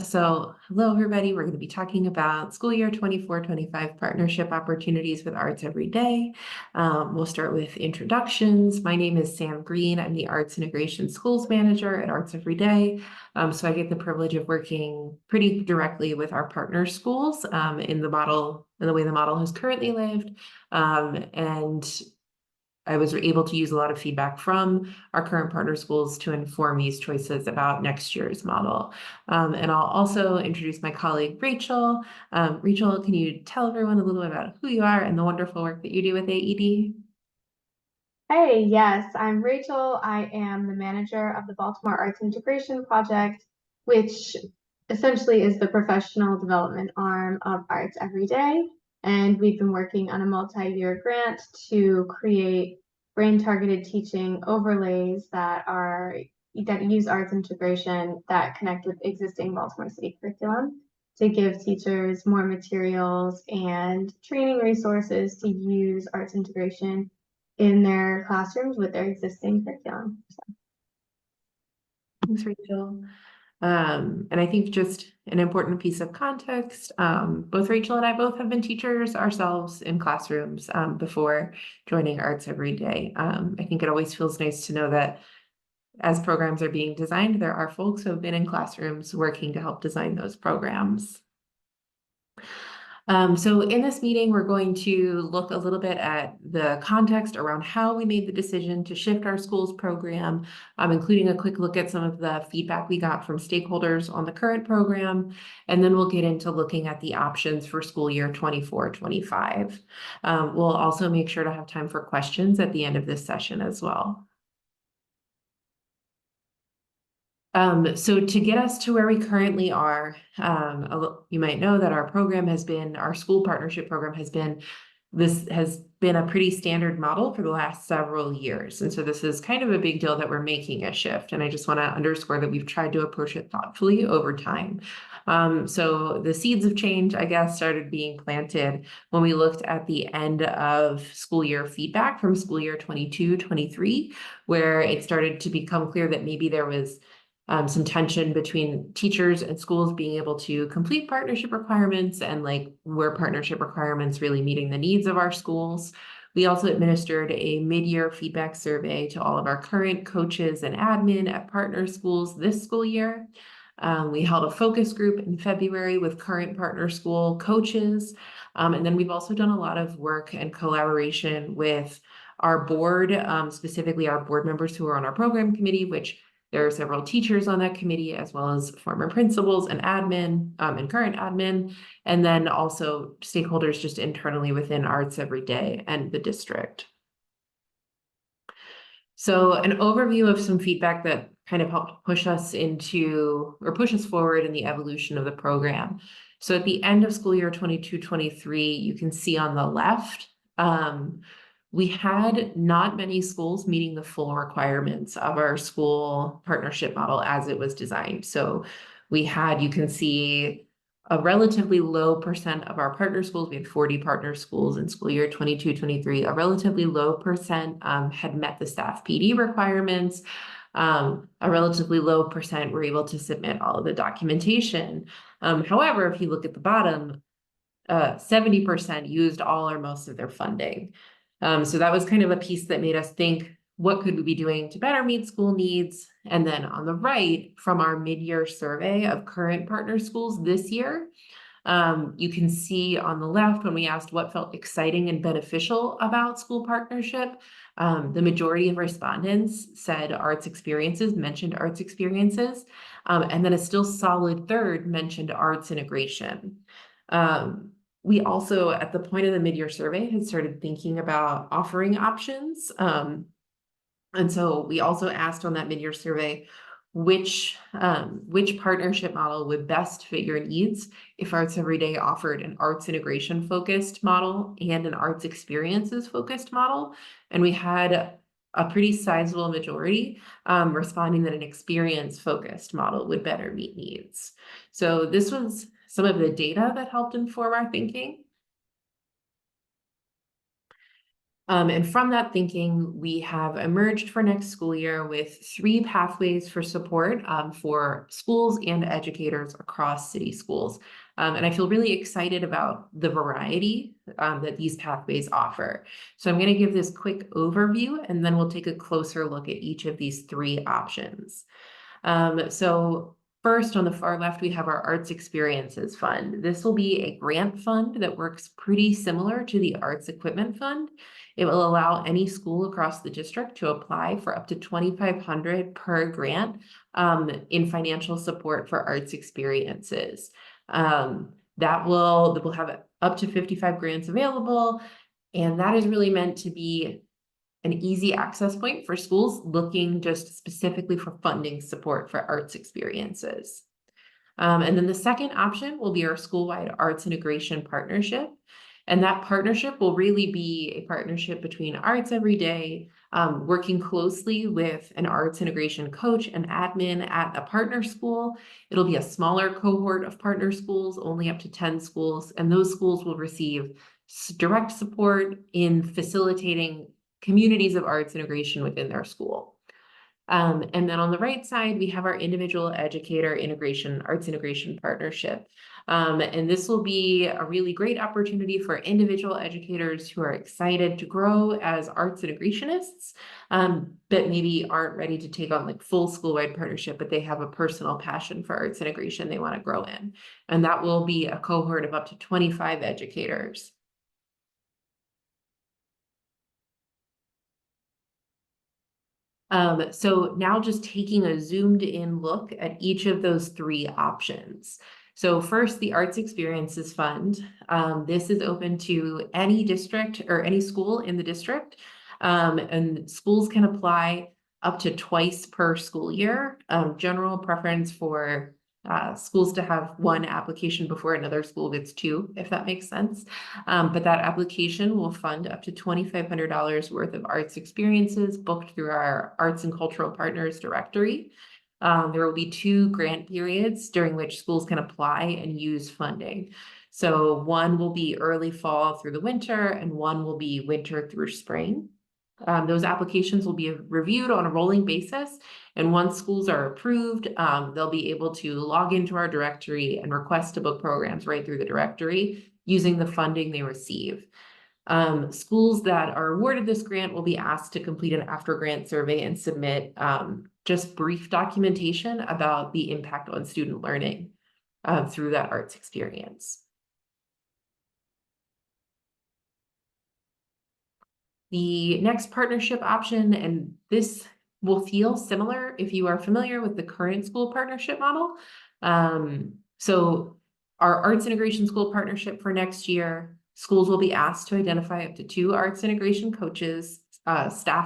So, hello everybody. We're going to be talking about school year 24-25 partnership opportunities with Arts Every Day. We'll start with introductions. My name is Sam Green. I'm the Arts Integration Schools Manager at Arts Every Day. So I get the privilege of working pretty directly with our partner schools in the way the model has currently lived. And I was able to use a lot of feedback from our current partner schools to inform these choices about next year's model. And I'll also introduce my colleague, Rachel. Rachel, can you tell everyone a little bit about who you are and the wonderful work that you do with AED? Hey, yes, I'm Rachel. I am the manager of the Baltimore Arts Integration Project, which essentially is the professional development arm of Arts Every Day. And we've been working on a multi-year grant to create brain-targeted teaching overlays that use arts integration that connect with existing Baltimore City curriculum to give teachers more materials and training resources to use arts integration in their classrooms with their existing curriculum. Thanks, Rachel. And I think just an important piece of context, both Rachel and I both have been teachers ourselves in classrooms before joining Arts Every Day. I think it always feels nice to know that as programs are being designed, there are folks who have been in classrooms working to help design those programs. So in this meeting, we're going to look a little bit at the context around how we made the decision to shift our schools program, including a quick look at some of the feedback we got from stakeholders on the current program. And then we'll get into looking at the options for school year 24-25. We'll also make sure to have time for questions at the end of this session as well. So to get us to where we currently are, you might know that our school partnership program this has been a pretty standard model for the last several years. And so this is kind of a big deal that we're making a shift. And I just want to underscore that we've tried to approach it thoughtfully over time. So the seeds of change, I guess, started being planted when we looked at the end of school year feedback from school year 22-23, where it started to become clear that maybe there was some tension between teachers and schools being able to complete partnership requirements and were partnership requirements really meeting the needs of our schools. We also administered a mid-year feedback survey to all of our current coaches and admin at partner schools this school year. We held a focus group in February with current partner school coaches. And then we've also done a lot of work and collaboration with our board, specifically our board members who are on our program committee, which there are several teachers on that committee, as well as former principals and admin and current admin, and then also stakeholders just internally within Arts Every Day and the district. So an overview of some feedback that kind of helped push us forward in the evolution of the program. So at the end of school year 22-23, you can see on the left, we had not many schools meeting the full requirements of our school partnership model as it was designed. So you can see a relatively low percent of our partner schools. We had 40 partner schools in school year 22-23. A relatively low percent had met the staff PD requirements. A relatively low percent were able to submit all of the documentation. However, if you look at the bottom, 70% used all or most of their funding. So that was kind of a piece that made us think, what could we be doing to better meet school needs? And then on the right, from our mid-year survey of current partner schools this year, you can see on the left when we asked what felt exciting and beneficial about school partnership, the majority of respondents said arts experiences, mentioned arts experiences, and then a still solid third mentioned arts integration. We also, at the point of the mid-year survey, had started thinking about offering options. And so we also asked on that mid-year survey, which partnership model would best fit your needs if Arts Every Day offered an arts integration focused model and an arts experiences focused model. And we had a pretty sizable majority responding that an experience focused model would better meet needs. So this was some of the data that helped inform our thinking. And from that thinking, we have emerged for next school year with 3 pathways for support for schools and educators across city schools. And I feel really excited about the variety that these pathways offer. So I'm going to give this quick overview, and then we'll take a closer look at each of these 3 options. So first, on the far left, we have our Arts Experiences Fund. This will be a grant fund that works pretty similar to the Arts Equipment Fund. It will allow any school across the district to apply for up to $2,500 per grant in financial support for arts experiences. That will have up to 55 grants available, and that is really meant to be an easy access point for schools looking just specifically for funding support for arts experiences. And then the second option will be our school-wide arts integration partnership. And that partnership will really be a partnership between Arts Every Day, working closely with an arts integration coach and admin at a partner school. It'll be a smaller cohort of partner schools, only up to 10 schools, and those schools will receive direct support in facilitating communities of arts integration within their school. And then on the right side, we have our individual educator integration, arts integration partnership. And this will be a really great opportunity for individual educators who are excited to grow as arts integrationists, but maybe aren't ready to take on like full school-wide partnership, but they have a personal passion for arts integration they want to grow in. And that will be a cohort of up to 25 educators. So now just taking a zoomed in look at each of those 3 options. So first, the Arts Experiences Fund. This is open to any district or any school in the district. And schools can apply up to twice per school year. General preference for schools to have 1 application before another school gets 2, if that makes sense. But that application will fund up to $2,500 worth of arts experiences booked through our Arts and Cultural Partners directory. There will be 2 grant periods during which schools can apply and use funding. So one will be early fall through the winter, and one will be winter through spring. Those applications will be reviewed on a rolling basis, and once schools are approved, they'll be able to log into our directory and request to book programs right through the directory using the funding they receive. Schools that are awarded this grant will be asked to complete an after-grant survey and submit just brief documentation about the impact on student learning through that arts experience. The next partnership option, and this will feel similar if you are familiar with the current school partnership model. So our arts integration school partnership for next year, schools will be asked to identify up to 2 arts integration coaches,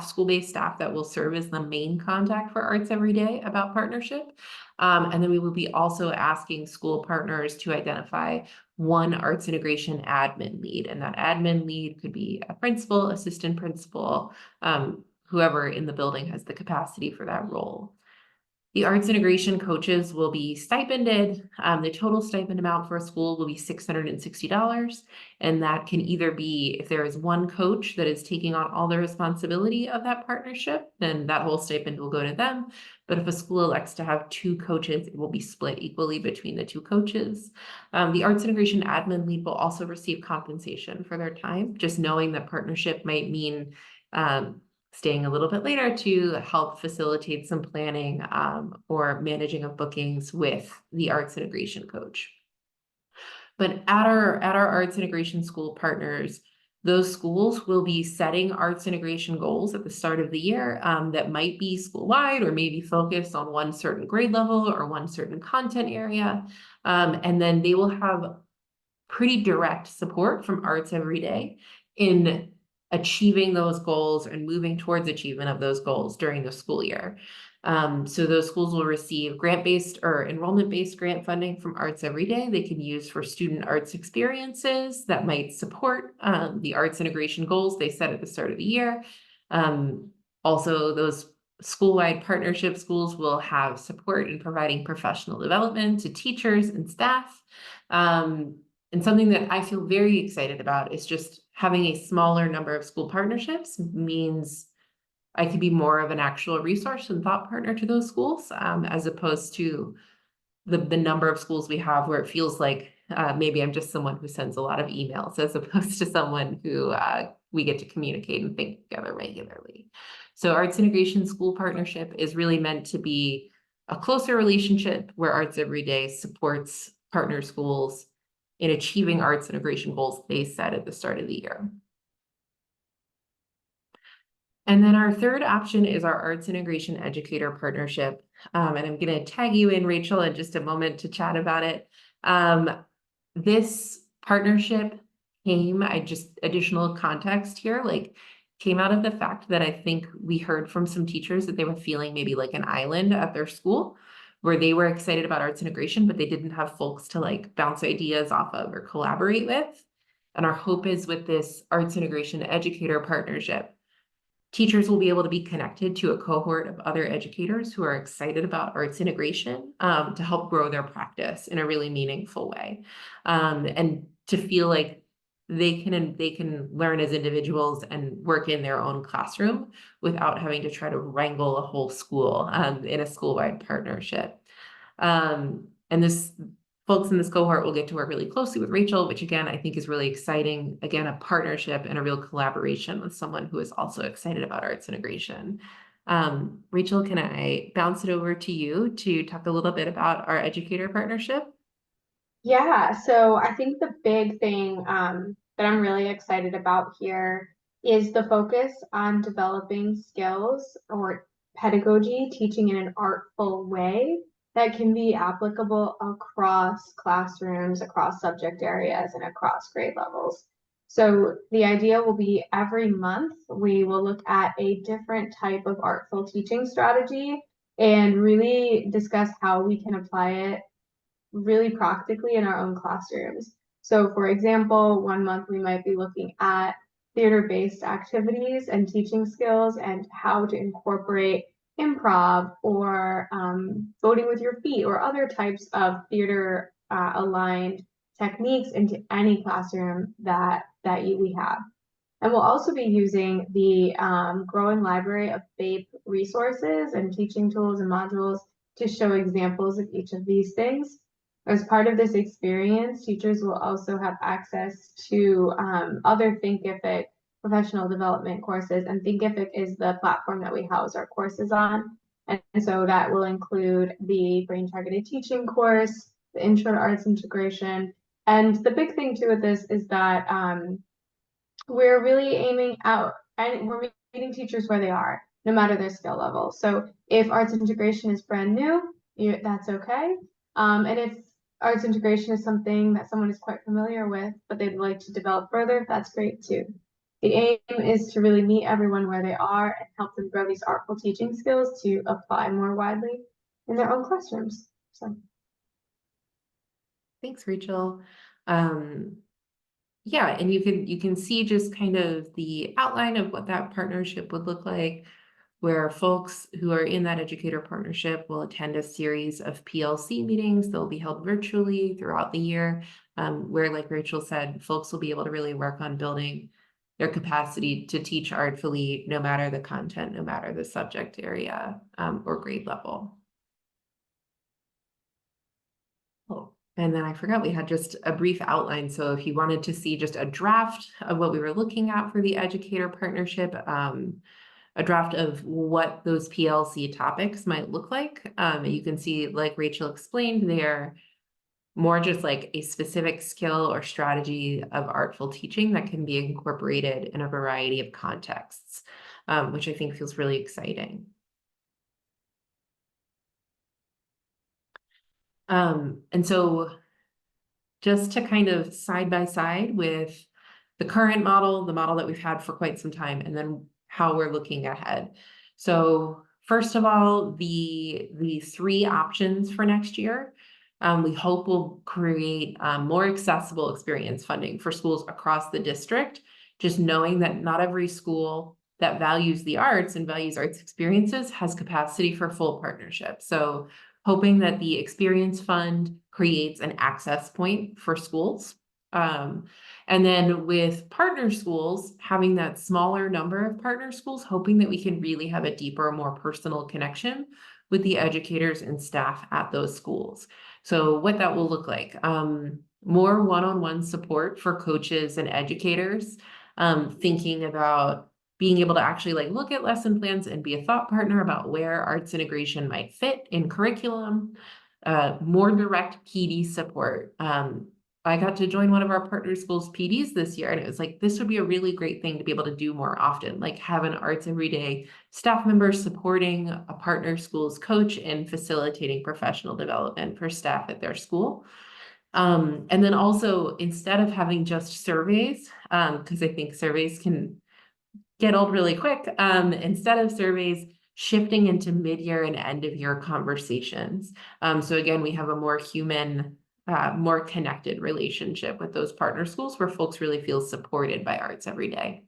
school-based staff that will serve as the main contact for Arts Every Day about partnership. And then we will be also asking school partners to identify 1 arts integration admin lead, and that admin lead could be a principal, assistant principal, whoever in the building has the capacity for that role. The arts integration coaches will be stipended. The total stipend amount for a school will be $660. And that can either be, if there is 1 coach that is taking on all the responsibility of that partnership, then that whole stipend will go to them. But if a school elects to have 2 coaches, it will be split equally between the 2 coaches. The arts integration admin lead will also receive compensation for their time. Just knowing that partnership might mean staying a little bit later to help facilitate some planning or managing of bookings with the arts integration coach. But at our arts integration school partners, those schools will be setting arts integration goals at the start of the year that might be school-wide or maybe focused on 1 certain grade level or 1 certain content area. And then they will have pretty direct support from Arts Every Day in achieving those goals and moving towards achievement of those goals during the school year. So those schools will receive grant-based or enrollment-based grant funding from Arts Every Day. They can use for student arts experiences that might support the arts integration goals they set at the start of the year. Also, those school-wide partnership schools will have support in providing professional development to teachers and staff. And something that I feel very excited about is just having a smaller number of school partnerships means I could be more of an actual resource and thought partner to those schools, as opposed to the number of schools we have where it feels like maybe I'm just someone who sends a lot of emails as opposed to someone who we get to communicate and think together regularly. So Arts Integration School Partnership is really meant to be a closer relationship where Arts Every Day supports partner schools in achieving arts integration goals they set at the start of the year. And then our third option is our Arts Integration Educator Partnership. And I'm going to tag you in, Rachel, in just a moment to chat about it. This partnership additional context here, like came out of the fact that I think we heard from some teachers that they were feeling maybe like an island at their school where they were excited about arts integration, but they didn't have folks to like bounce ideas off of or collaborate with. And our hope is with this Arts Integration Educator Partnership, teachers will be able to be connected to a cohort of other educators who are excited about arts integration to help grow their practice in a really meaningful way, and to feel like they can learn as individuals and work in their own classroom without having to try to wrangle a whole school in a school-wide partnership. And this folks in this cohort will get to work really closely with Rachel, which again, I think is really exciting. Again, a partnership and a real collaboration with someone who is also excited about arts integration. Rachel, can I bounce it over to you to talk a little bit about our educator partnership? Yeah, so I think the big thing that I'm really excited about here is the focus on developing skills or pedagogy, teaching in an artful way that can be applicable across classrooms, across subject areas, and across grade levels. So the idea will be every month we will look at a different type of artful teaching strategy and really discuss how we can apply it really practically in our own classrooms. So for example, one month we might be looking at theater-based activities and teaching skills and how to incorporate improv or voting with your feet or other types of theater aligned techniques into any classroom that we have. And we'll also be using the growing library of FAPE resources and teaching tools and modules to show examples of each of these things. As part of this experience, teachers will also have access to other Thinkific professional development courses, and Thinkific is the platform that we house our courses on. And so that will include the Brain Targeted Teaching course, the Intro to Arts Integration. And the big thing too with this is that we're really aiming out and we're meeting teachers where they are, no matter their skill level. So if arts integration is brand new, that's okay. And if arts integration is something that someone is quite familiar with, but they'd like to develop further, that's great too. The aim is to really meet everyone where they are and help them grow these artful teaching skills to apply more widely in their own classrooms. So. Thanks, Rachel. Yeah, and you can see just kind of the outline of what that partnership would look like, where folks who are in that educator partnership will attend a series of PLC meetings. They'll be held virtually throughout the year, where, like Rachel said, folks will be able to really work on building their capacity to teach artfully, no matter the content, no matter the subject area or grade level. Oh, and then I forgot we had just a brief outline. So if you wanted to see just a draft of what we were looking at for the educator partnership, a draft of what those PLC topics might look like. You can see, like Rachel explained, they're more just like a specific skill or strategy of artful teaching that can be incorporated in a variety of contexts, which I think feels really exciting. And so just to kind of side by side with the current model, the model that we've had for quite some time, and then how we're looking ahead. So first of all, the three options for next year, we hope will create more accessible experience funding for schools across the district, just knowing that not every school that values the arts and values arts experiences has capacity for full partnership. So hoping that the Experience Fund creates an access point for schools And then with partner schools, having that smaller number of partner schools, hoping that we can really have a deeper, more personal connection with the educators and staff at those schools. So what that will look like, more one-on-one support for coaches and educators, thinking about being able to actually like look at lesson plans and be a thought partner about where arts integration might fit in curriculum, more direct PD support. I got to join one of our partner schools PDs this year, and it was like, this would be a really great thing to be able to do more often, like have an arts everyday staff member supporting a partner school's coach and facilitating professional development for staff at their school. And then also, instead of having just surveys, because I think surveys can get old really quick, instead of surveys, shifting into mid-year and end-of-year conversations. So again, we have a more human, more connected relationship with those partner schools where folks really feel supported by Arts Every Day.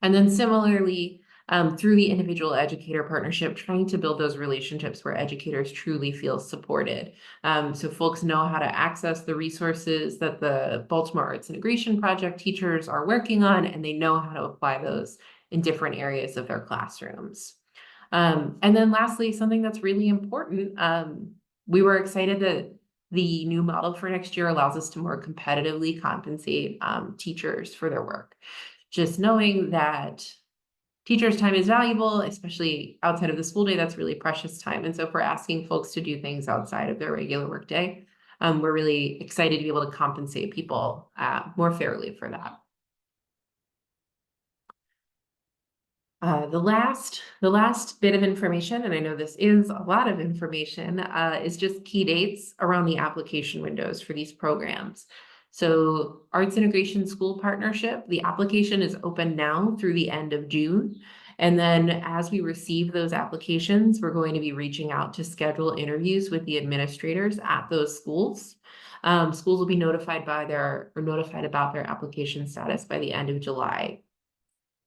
And then similarly, through the individual educator partnership, trying to build those relationships where educators truly feel supported. So folks know how to access the resources that the Baltimore Arts Integration Project teachers are working on, and they know how to apply those in different areas of their classrooms. And then lastly, something that's really important, we were excited that the new model for next year allows us to more competitively compensate teachers for their work. Just knowing that teachers' time is valuable, especially outside of the school day, that's really precious time. And so if we're asking folks to do things outside of their regular workday, we're really excited to be able to compensate people more fairly for that. The last bit of information, and I know this is a lot of information, is just key dates around the application windows for these programs. So Arts Integration School Partnership, the application is open now through the end of June. And then as we receive those applications, we're going to be reaching out to schedule interviews with the administrators at those schools. Schools will be notified about their application status by the end of July.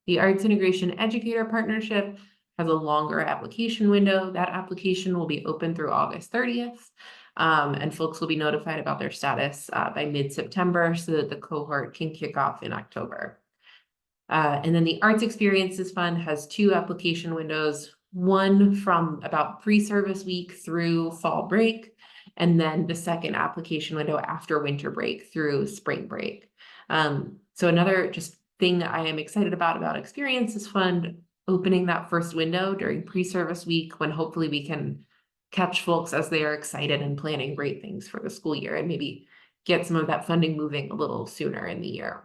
The Arts Integration Educator Partnership has a longer application window. That application will be open through August 30th. And folks will be notified about their status by mid-September so that the cohort can kick off in October. And then the Arts Experiences Fund has 2 application windows, one from about pre-service week through fall break, and then the second application window after winter break through spring break. So another just thing that I am excited about Experiences Fund, opening that first window during pre-service week when hopefully we can catch folks as they are excited and planning great things for the school year and maybe get some of that funding moving a little sooner in the year.